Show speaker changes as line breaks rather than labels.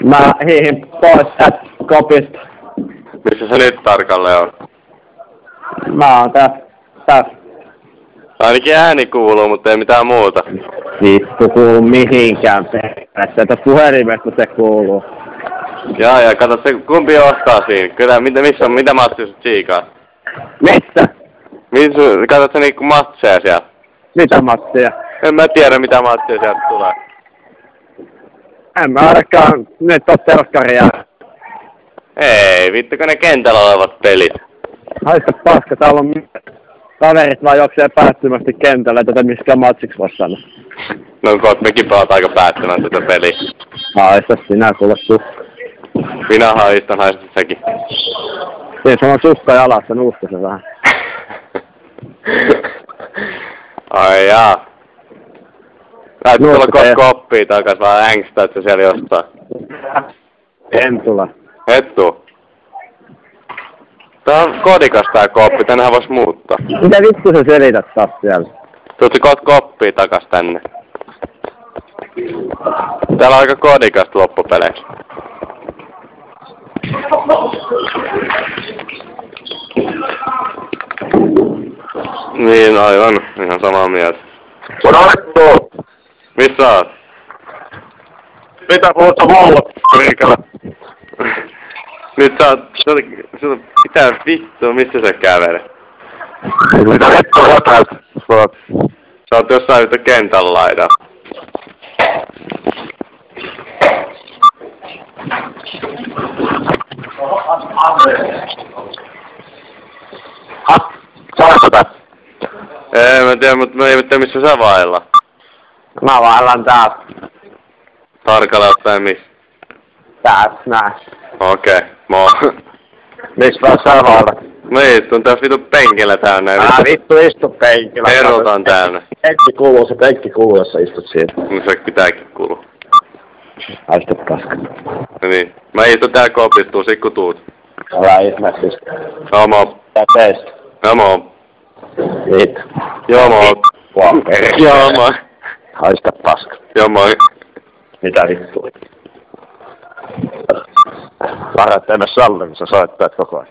Mä hiihin pois tästä kopista.
Missä se nyt tarkalleen on?
Mä oon tässä.
Ainakin ääni kuuluu, mutta ei mitään muuta.
Vittu kuuluu mihinkään peräässä, että puhelimesta se kuuluu.
Jaa, ja kato se, kumpi ostaa siinä? Kyllä, mitä matsia sut siikaa?
Missä?
Katsot sä niinku matseja sieltä?
Mitä matseja?
En mä tiedä mitä matseja sieltä tulee.
En mä ainakaan nyt oo telkkaria.
Ei, vittu kun ne kentällä olevat pelit.
Haista paska, täällä on kaverit vaan juoksee päättymästi kentällä, tätä miskä matsiksi vois sanoa.
No koot mekin pelaat aika päättämään tätä peliä.
Haista sinä kuule
Minä haistan säkin.
Siinä se on sukka jalassa, nuusta se vähän.
Ai jaa. Näet tulla koppia takas, vaan ängstää, että siellä jostain.
En tule.
Et tuu. Tää on kodikas tää koppi, tännehän vois muuttaa.
Mitä vittu sä selität taas siellä?
Tuutko koot koppia takas tänne? Täällä on aika kodikas loppupeleissä. Niin, aivan. Ihan samaa mieltä.
Kun olettu!
Missä oot?
Mitä puhuta mulle, Riikala?
Nyt sä oot... Mitä vittua, missä sä kävelet?
Mitä vittua sä käyt?
Sä oot jossain vittu kentän laidalla.
Saatko tästä?
Ei mä tiedä, mutta mä ei tiedä missä sä vailla.
Mä vaellan täällä.
Tarkalleen ottaen missä?
Tässä näin.
Okei, moi.
Missä vaan sä vaellat?
Mä istun tässä vittu penkillä täynnä.
Vittu istu penkillä.
Perut on täynnä.
Se penkki kuuluu, jos sä istut siinä.
No se pitääkin kuulua.
Haista paska.
No niin. Mä istun täällä kopissa, tuu sit kun tuut.
Älä ihmeellistä.
Joo moi.
Tää teistä.
Joo moi.
Vittu.
Joo moi. Joo moi.
Haista paska.
Joo moi.
Mitä vittua? Varat emme salli, missä soittajat koko ajan.